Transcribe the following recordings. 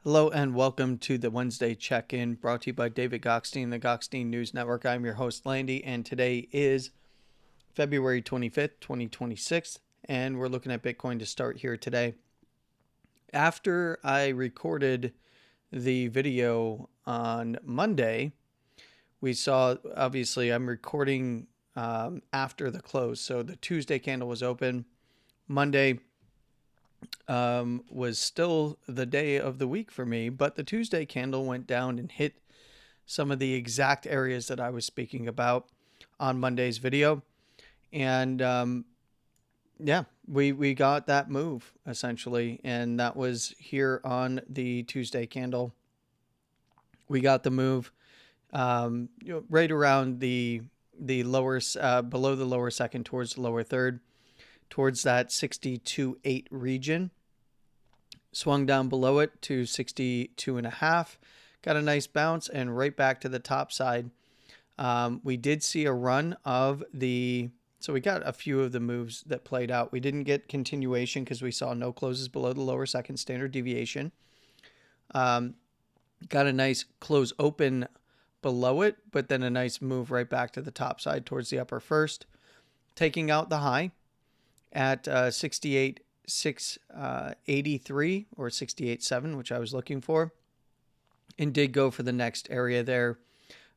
Hello and welcome to the Wednesday check-in brought to you by David Gokhshtein, the Gokhshtein News Network. I'm your host, Landy, and today is February 25th, 2026, and we're looking at Bitcoin to start here today. After I recorded the video on Monday, we saw, obviously, I'm recording after the close, so the Tuesday candle was open. Monday was still the day of the week for me, but the Tuesday candle went down and hit some of the exact areas that I was speaking about on Monday's video. And yeah, we got that move essentially, and that was here on the Tuesday candle. We got the move right around the lower below the lower second towards the lower third, towards that 62.8 region. Swung down below it to 62.5, got a nice bounce and right back to the top side. We did see a run of so we got a few of the moves that played out. We didn't get continuation because we saw no closes below the lower second standard deviation. Got a nice close open below it, but then a nice move right back to the top side towards the upper first, taking out the high at 68.683 or 68.7, which I was looking for, and did go for the next area there,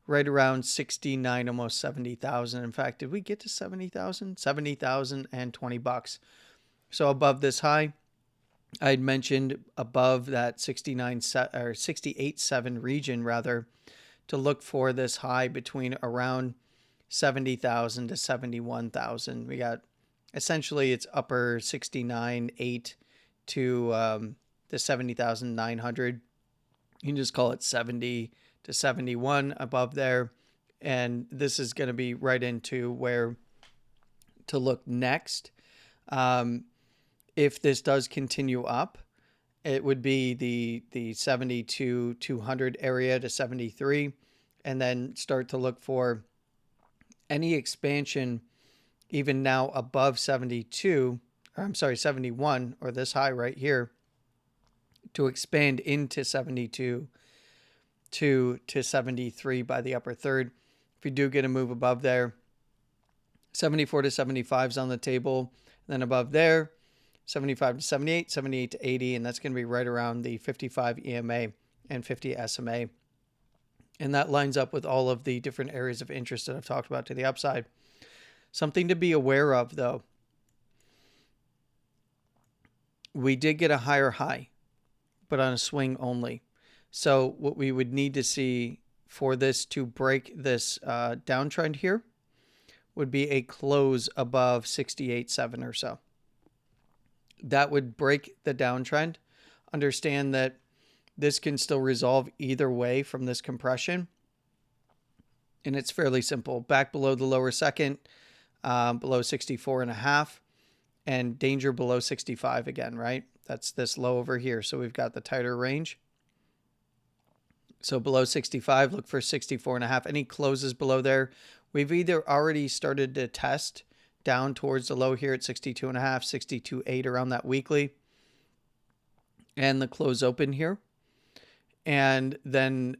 right around 69, almost 70,000. In fact, did we get to 70,000? 70,000 and $20. So above this high, I had mentioned above that 69 or 68.7 region rather, to look for this high between around 70,000 to 71,000. We got essentially it's upper 69.8 to the 70,900. You can just call it 70 to 71 above there. And this is going to be right into where to look next. If this does continue up, it would be the 72,200 area to 73, and then start to look for any expansion even now above 71, or this high right here, to expand into 72 to 73 by the upper third. If you do get a move above there, 74 to 75 is on the table. And then above there, 75 to 78, 78 to 80, and that's going to be right around the 55 EMA and 50 SMA. And that lines up with all of the different areas of interest that I've talked about to the upside. Something to be aware of, though. We did get a higher high, but on a swing only. So what we would need to see for this to break this downtrend here would be a close above 68.7 or so. That would break the downtrend. Understand that this can still resolve either way from this compression. And it's fairly simple. Back below the lower second, below 64.5, and danger below 65 again, right? That's this low over here. So we've got the tighter range. So below 65, look for 64.5. Any closes below there, we've either already started to test down towards the low here at 62.5, 62.8 around that weekly, and the close open here, and then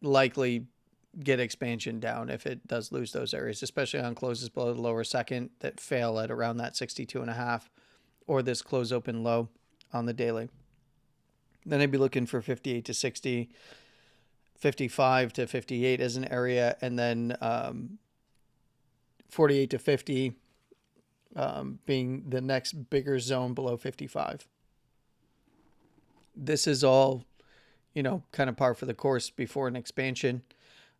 likely get expansion down if it does lose those areas, especially on closes below the lower second that fail at around that 62.5 or this close open low on the daily. Then I'd be looking for 58 to 60, 55 to 58 as an area, and then 48 to 50 being the next bigger zone below 55. This is all, kind of par for the course before an expansion.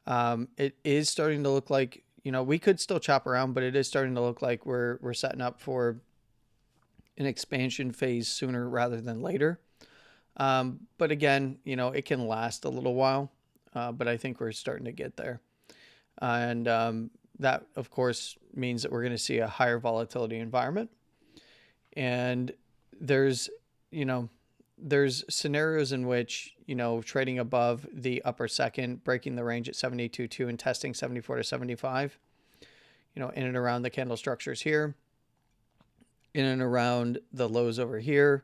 It is starting to look like, we could still chop around, but it is starting to look like we're setting up for an expansion phase sooner rather than later. But again, it can last a little while, but I think we're starting to get there. And that, of course, means that we're going to see a higher volatility environment. And there's scenarios in which, trading above the upper second, breaking the range at 72.2 and testing 74 to 75, in and around the candle structures here, in and around the lows over here,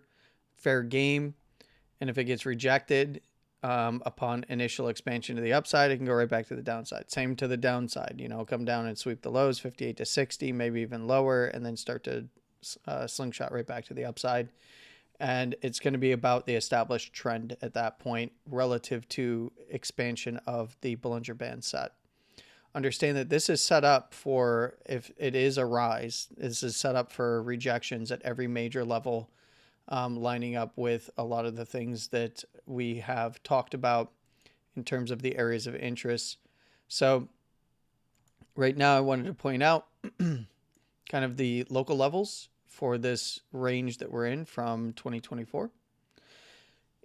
fair game. And if it gets rejected upon initial expansion to the upside, it can go right back to the downside. Same to the downside, come down and sweep the lows, 58 to 60, maybe even lower, and then start to slingshot right back to the upside. And it's going to be about the established trend at that point relative to expansion of the Bollinger Band set. Understand that this is set up for, if it is a rise, this is set up for rejections at every major level, lining up with a lot of the things that we have talked about in terms of the areas of interest. So right now I wanted to point out kind of the local levels for this range that we're in from 2024.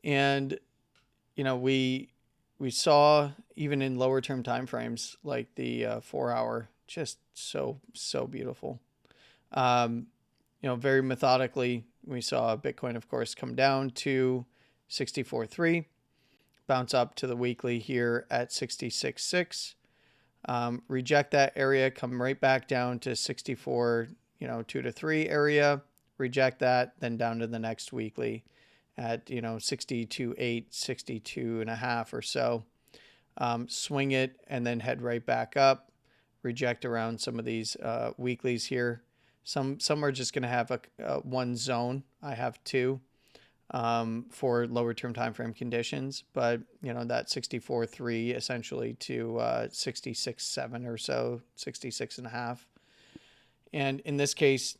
And, we saw even in lower term time frames, like the 4 hour, just so beautiful. Very methodically, we saw Bitcoin, of course, come down to 64.3, bounce up to the weekly here at 66.6, reject that area, come right back down to 64, 2 to 3 area, reject that, then down to the next weekly at 62.8, 62.5 or so. Swing it and then head right back up, reject around some of these weeklies here. Some are just going to have a one zone. I have two for lower term time frame conditions, but that 64.3 essentially to 66.7 or so, 66.5. And in this case,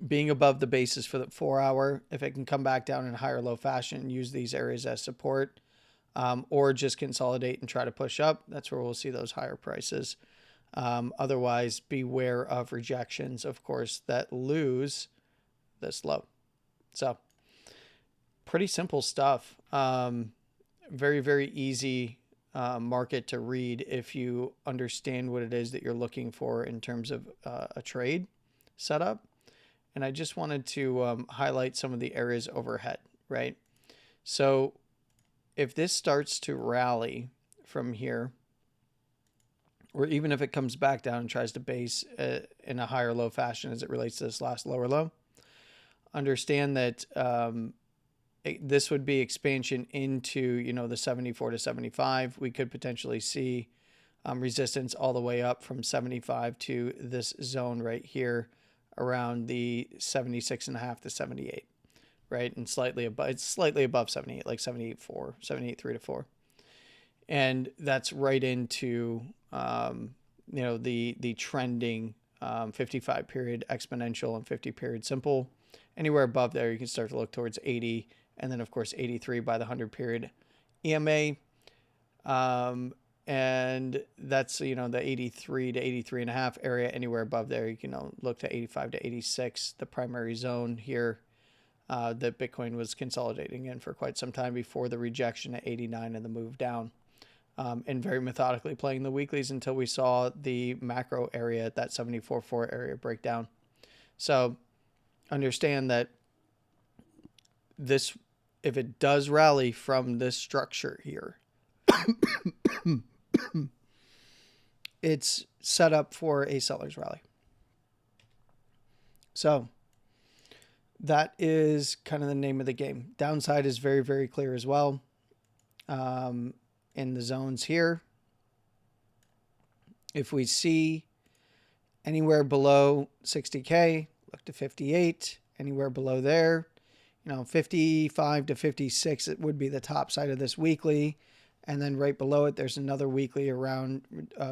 being above the basis for the 4 hour, if it can come back down in higher low fashion, use these areas as support, or just consolidate and try to push up, that's where we'll see those higher prices. Otherwise, beware of rejections, of course, that lose this low. So pretty simple stuff. Very, very easy market to read if you understand what it is that you're looking for in terms of a trade setup. And I just wanted to highlight some of the areas overhead, right? So if this starts to rally from here, or even if it comes back down and tries to base in a higher low fashion as it relates to this last lower low, understand that this would be expansion into, the 74 to 75. We could potentially see resistance all the way up from 75 to this zone right here around the 76.5 to 78, right? And slightly above, it's slightly above 78, like 78.4, 78.3 to 4. And that's right into, the trending 55 period exponential and 50 period simple. Anywhere above there, you can start to look towards 80, and then of course 83 by the 100 period EMA. And that's, the 83 to 83.5 area. Anywhere above there, you can look to 85 to 86, the primary zone here that Bitcoin was consolidating in for quite some time before the rejection at 89 and the move down. And very methodically playing the weeklies until we saw the macro area at that 74.4 area break down. So understand that this, if it does rally from this structure here, it's set up for a seller's rally. So that is kind of the name of the game. Downside is very, very clear as well. In the zones here, if we see anywhere below 60K, look to 58, anywhere below there, 55 to 56, it would be the top side of this weekly. And then right below it, there's another weekly around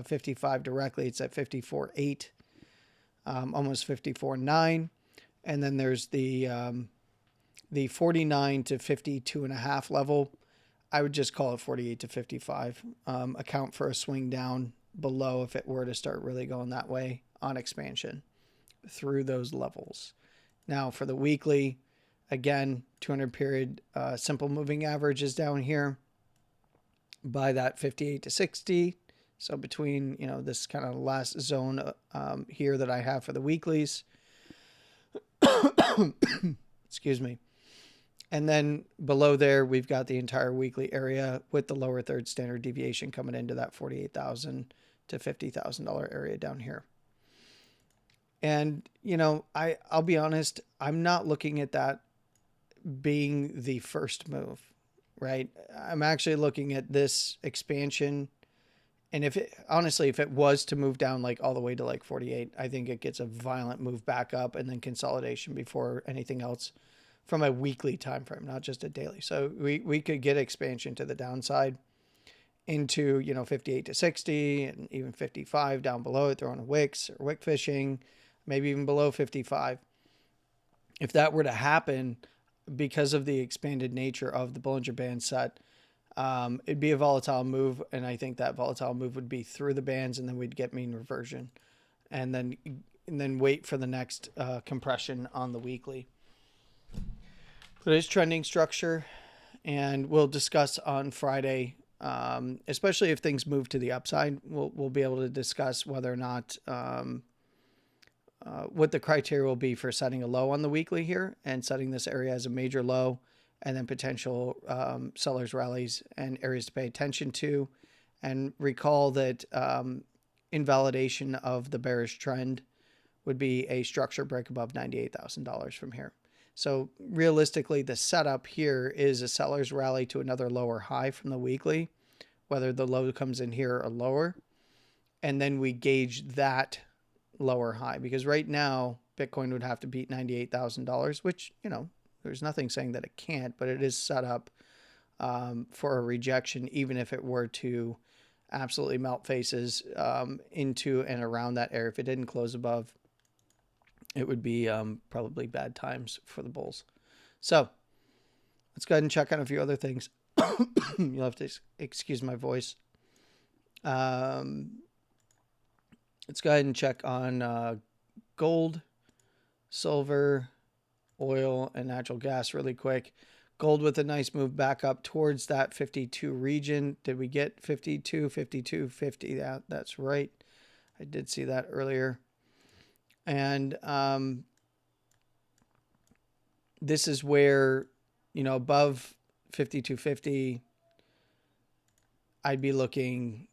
55 directly. It's at 54.8, almost 54.9. And then there's the 49 to 52.5 level. I would just call it 48 to 55. Account for a swing down below if it were to start really going that way on expansion through those levels. Now for the weekly, again, 200 period simple moving average is down here by that 58 to 60. So between, this kind of last zone here that I have for the weeklies. Excuse me. And then below there, we've got the entire weekly area with the lower third standard deviation coming into that $48,000 to $50,000 area down here. And, I'll be honest, I'm not looking at that being the first move, right? I'm actually looking at this expansion. And if it, honestly, if it was to move down like all the way to like 48, I think it gets a violent move back up and then consolidation before anything else from a weekly time frame, not just a daily. So we could get expansion to the downside into, 58 to 60 and even 55 down below it, throwing a wicks or wick fishing, maybe even below 55. If that were to happen because of the expanded nature of the Bollinger Band set, it'd be a volatile move, and I think that volatile move would be through the bands, and then we'd get mean reversion, and then wait for the next compression on the weekly. But it's trending structure, and we'll discuss on Friday, especially if things move to the upside. We'll be able to discuss whether or not what the criteria will be for setting a low on the weekly here and setting this area as a major low, and then potential sellers rallies and areas to pay attention to. And recall that invalidation of the bearish trend would be a structure break above $98,000 from here. So realistically, the setup here is a seller's rally to another lower high from the weekly, whether the low comes in here or lower. And then we gauge that lower high, because right now Bitcoin would have to beat $98,000, which, there's nothing saying that it can't, but it is set up for a rejection, even if it were to absolutely melt faces into and around that area. If it didn't close above, it would be probably bad times for the bulls. So let's go ahead and check on a few other things. You'll have to excuse my voice. Let's go ahead and check on gold, silver, oil, and natural gas really quick. Gold with a nice move back up towards that 52 region. Did we get 52, 52, 50? That's right. I did see that earlier. And this is where, above 52.50, I'd be looking,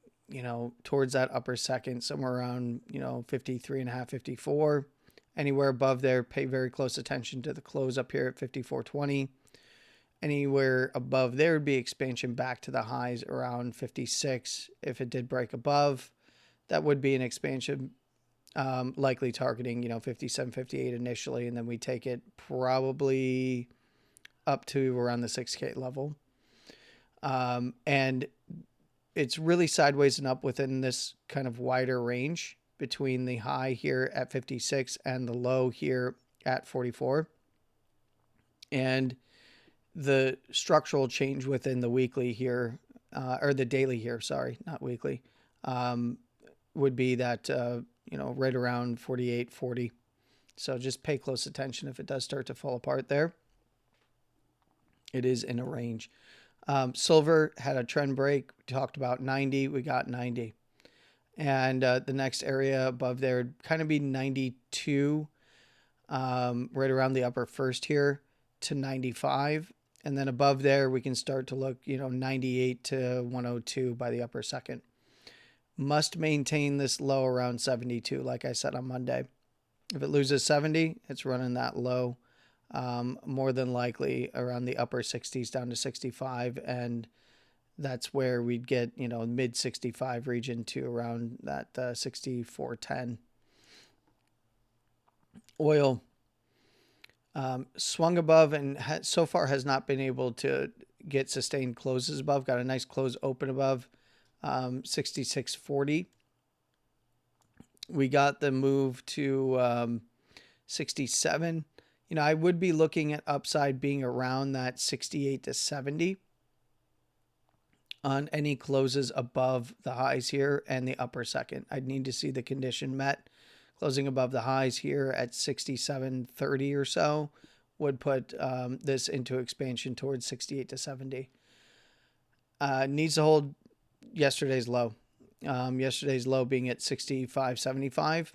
towards that upper second, somewhere around, 53.5, 54. Anywhere above there, pay very close attention to the close up here at 54.20. Anywhere above there would be expansion back to the highs around 56. If it did break above, that would be an expansion, likely targeting, 57, 58 initially, and then we take it probably up to around the 6K level. And it's really sideways and up within this kind of wider range between the high here at 56 and the low here at 44. And the structural change within the weekly here, or the daily here, sorry, not weekly, would be that, right around 48, 40. So just pay close attention if it does start to fall apart there. It is in a range. Silver had a trend break. We talked about 90. We got 90. And the next area above there would kind of be 92, right around the upper first here to 95. And then above there, we can start to look, 98 to 102 by the upper second. Must maintain this low around 72, like I said on Monday. If it loses 70, it's running that low. More than likely around the upper 60s down to 65, and that's where we'd get, mid 65 region to around that 64.10. Oil swung above and so far has not been able to get sustained closes above. Got a nice close open above 66.40. We got the move to 67. I would be looking at upside being around that 68 to 70 on any closes above the highs here and the upper second. I'd need to see the condition met. Closing above the highs here at 67.30 or so would put this into expansion towards 68 to 70. Needs to hold yesterday's low. Yesterday's low being at 65.75.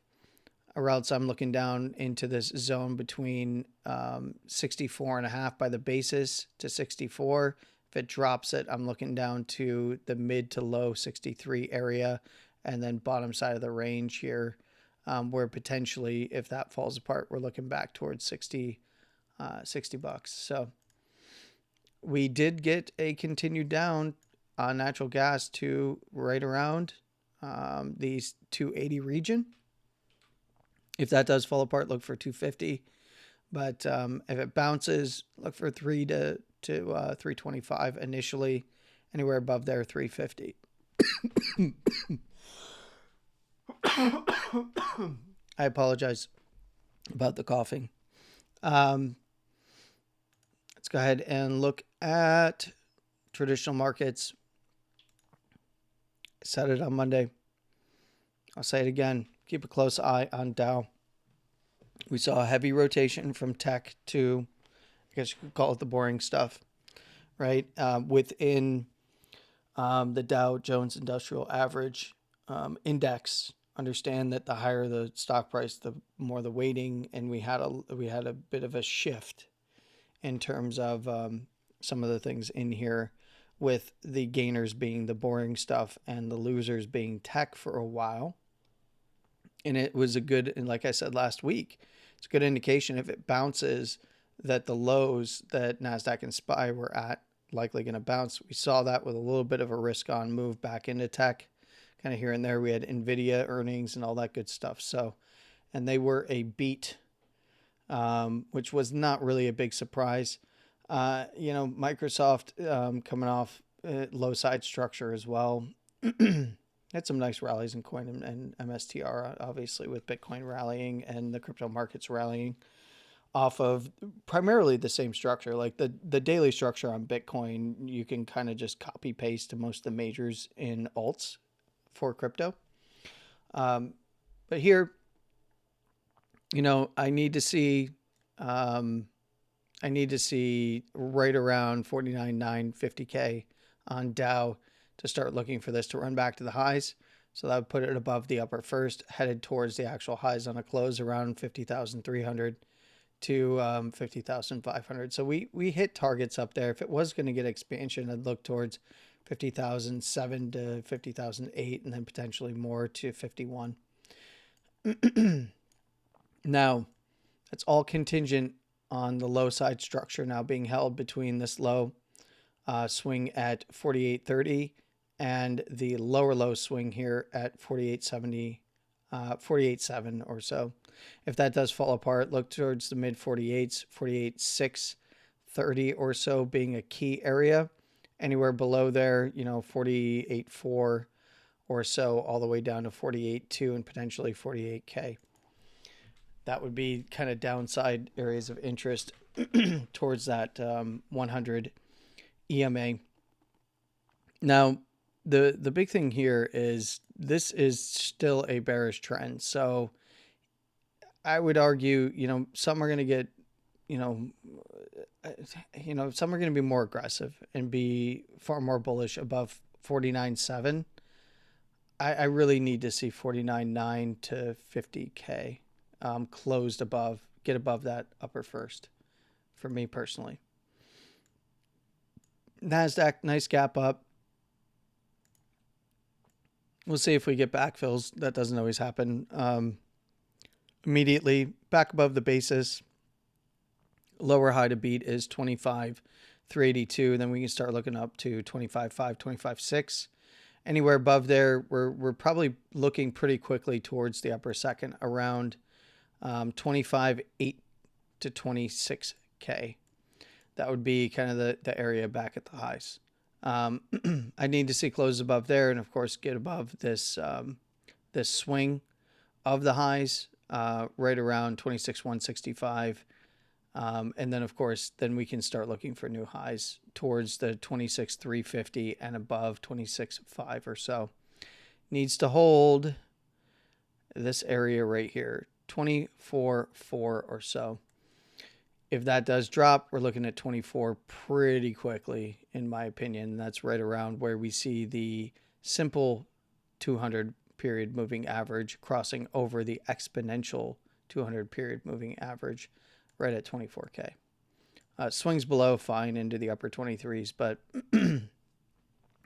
Or else I'm looking down into this zone between 64.5 by the basis to 64. If it drops it, I'm looking down to the mid to low 63 area, and then bottom side of the range here, where potentially if that falls apart, we're looking back towards $60. So We did get a continued down on natural gas to right around these 280 region. If that does fall apart, look for 250. But if it bounces, look for 325 initially. Anywhere above there, 350. I apologize about the coughing. Let's go ahead and look at traditional markets. I said it on Monday. I'll say it again. Keep a close eye on Dow. We saw a heavy rotation from tech to, I guess you could call it the boring stuff, right? Within the Dow Jones Industrial Average Index. Understand that the higher the stock price, the more the weighting, and we had a bit of a shift in terms of some of the things in here, with the gainers being the boring stuff and the losers being tech for a while. And it was a good, and like I said last week, it's a good indication if it bounces that the lows that NASDAQ and SPY were at likely going to bounce. We saw that with a little bit of a risk on move back into tech, kind of here and there. We had NVIDIA earnings and all that good stuff. So, and they were a beat, which was not really a big surprise. Microsoft coming off low side structure as well. Had some nice rallies in coin and MSTR, obviously, with Bitcoin rallying and the crypto markets rallying off of primarily the same structure. Like the daily structure on Bitcoin, you can kind of just copy paste to most of the majors in alts for crypto. But here, I need to see right around 49,950K on Dow to start looking for this to run back to the highs. So that would put it above the upper first, headed towards the actual highs on a close around 50,300 to 50,500. So we hit targets up there. If it was going to get expansion, I'd look towards 50,007 to 50,008, and then potentially more to 51. Now, that's all contingent on the low side structure now being held between this low swing at 48.30 and the lower low swing here at 48.70, 48.7 or so. If that does fall apart, look towards the mid 48s, 48.630 or so being a key area. Anywhere below there, 48.4 or so, all the way down to 48.2 and potentially 48K. That would be kind of downside areas of interest towards that 100 EMA. Now, the big thing here is this is still a bearish trend. So I would argue, some are going to get, some are going to be more aggressive and be far more bullish above 49.7. I really need to see 49.9 to 50K closed above, get above that upper first for me personally. NASDAQ, nice gap up. We'll see if we get backfills. That doesn't always happen immediately. Back above the basis. Lower high to beat is 25,382. Then we can start looking up to 25.5, 25.6. Anywhere above there, we're probably looking pretty quickly towards the upper second, around 25.8 to 26K. That would be kind of the area back at the highs. I need to see close above there, and of course get above this this swing of the highs right around 26,165, and then of course then we can start looking for new highs towards the 26,350 and above 26.5 or so. Needs to hold this area right here, 24.4 or so. If that does drop, we're looking at 24 pretty quickly, in my opinion. That's right around where we see the simple 200 period moving average crossing over the exponential 200 period moving average right at 24K. Swings below, fine, into the upper 23s, but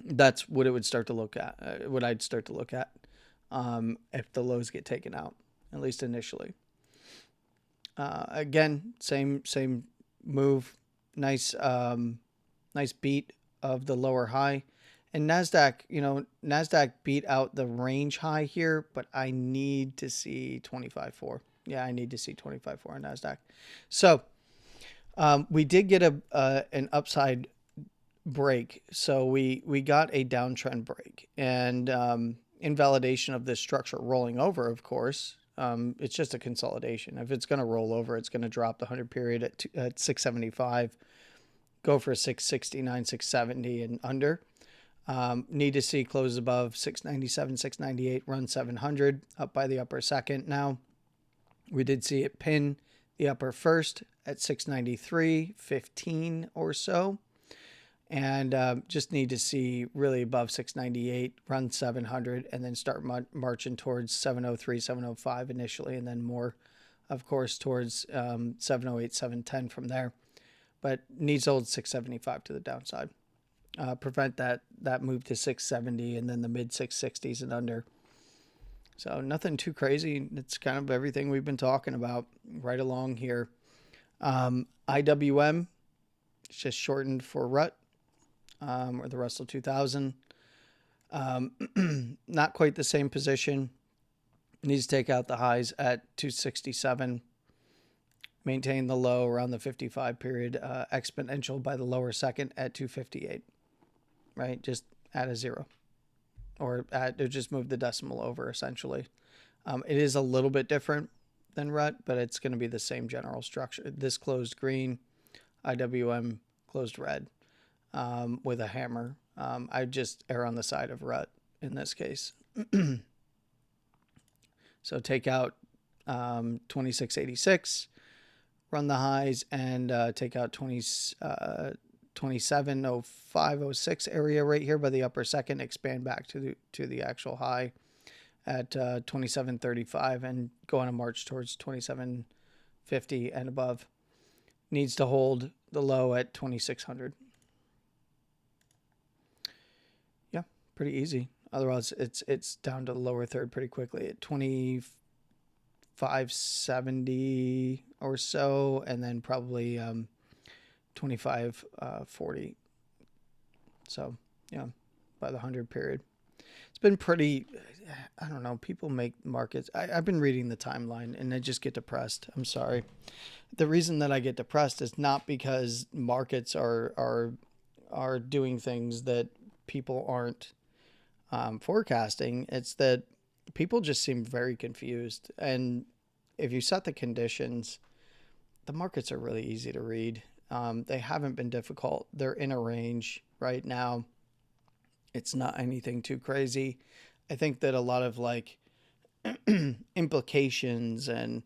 that's what it would start to look at, what I'd start to look at if the lows get taken out, at least initially. Again, same move. Nice Nice beat of the lower high. And NASDAQ, NASDAQ beat out the range high here, but I need to see 25.4. Yeah, I need to see 25.4 on NASDAQ. So we did get an upside break. So we got a downtrend break. And in validation of this structure rolling over, of course, it's just a consolidation. If it's going to roll over, it's going to drop the 100 period at 675, go for 669, 670 and under. Need to see close above 697, 698, run 700 up by the upper second. Now we did see it pin the upper first at 693.15 or so. And just need to see really above 698, run 700, and then start marching towards 703, 705 initially, and then more, of course, towards 708, 710 from there. But needs to hold 675 to the downside. Prevent that move to 670 and then the mid 660s and under. So nothing too crazy. It's kind of everything we've been talking about right along here. IWM, it's just shortened for RUT. Or the Russell 2000. Not quite the same position. Needs to take out the highs at 267. Maintain the low around the 55 period. Exponential by the lower second at 258. Right? Just add a zero. Or just move the decimal over, essentially. It is a little bit different than RUT, but it's going to be the same general structure. This closed green. IWM closed red. With a hammer. I just err on the side of RUT in this case. So take out 2686, run the highs, and take out 270506 area right here by the upper second. Expand back to the actual high at 2735 and go on a march towards 2750 and above. Needs to hold the low at 2600. Pretty easy. Otherwise, it's down to the lower third pretty quickly at 2570 or so, and then probably 2540. So yeah, by the 100 period. It's been pretty. I don't know. People make markets. I've been reading the timeline, and I just get depressed. I'm sorry. The reason that I get depressed is not because markets are doing things that people aren't forecasting. It's that people just seem very confused. And if you set the conditions, the markets are really easy to read. They haven't been difficult. They're in a range right now. It's not anything too crazy. I think that a lot of implications and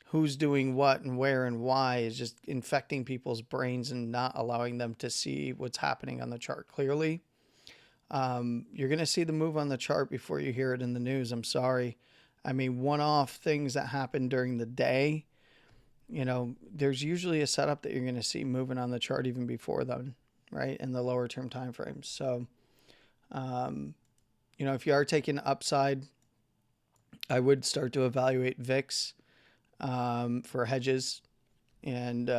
who's doing what and where and why is just infecting people's brains and not allowing them to see what's happening on the chart clearly. You're going to see the move on the chart before you hear it in the news. I'm sorry. I mean, one-off things that happen during the day, there's usually a setup that you're going to see moving on the chart even before then, right? In the lower term time frames. So, if you are taking upside, I would start to evaluate VIX, for hedges and,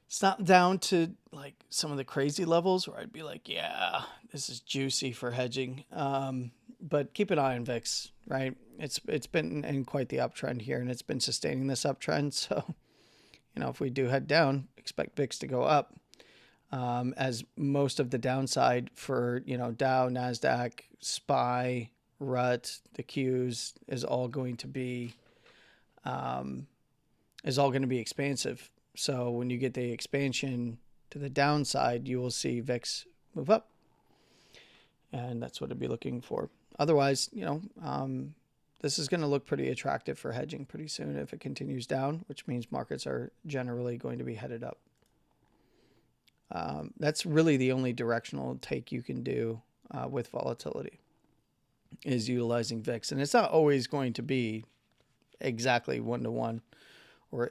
it's not down to some of the crazy levels where I'd be like, yeah, this is juicy for hedging. But keep an eye on VIX, right? It's been in quite the uptrend here, and it's been sustaining this uptrend. So, if we do head down, expect VIX to go up, as most of the downside for, Dow, NASDAQ, SPY, RUT, the Qs is all going to be expansive. So when you get the expansion to the downside, you will see VIX move up. And that's what I'd be looking for. Otherwise, this is going to look pretty attractive for hedging pretty soon if it continues down, which means markets are generally going to be headed up. That's really the only directional take you can do with volatility, is utilizing VIX. And it's not always going to be exactly 1-to-1. Or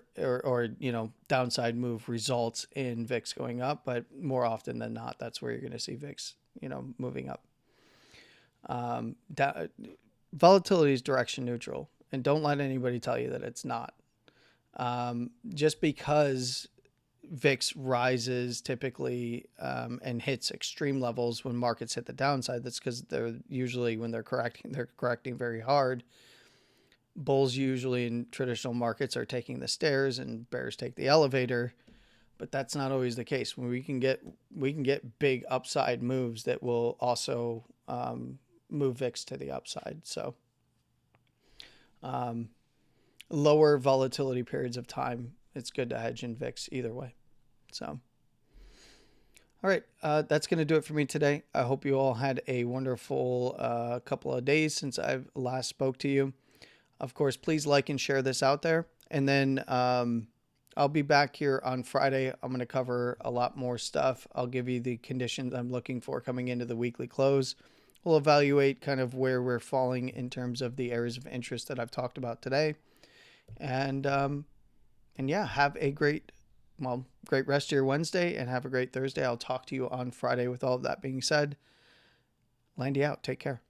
downside move results in VIX going up, but more often than not, that's where you're going to see VIX, moving up. Volatility is direction neutral, and don't let anybody tell you that it's not. Just because VIX rises typically and hits extreme levels when markets hit the downside. That's because they're usually, when they're correcting very hard. Bulls usually in traditional markets are taking the stairs and bears take the elevator, but that's not always the case. When we can get big upside moves that will also move VIX to the upside. So lower volatility periods of time, it's good to hedge in VIX either way. So, all right, that's going to do it for me today. I hope you all had a wonderful couple of days since I've last spoke to you. Of course, please like and share this out there. And then I'll be back here on Friday. I'm going to cover a lot more stuff. I'll give you the conditions I'm looking for coming into the weekly close. We'll evaluate kind of where we're falling in terms of the areas of interest that I've talked about today. And yeah, have a great rest of your Wednesday and have a great Thursday. I'll talk to you on Friday with all of that being said. Landy out. Take care.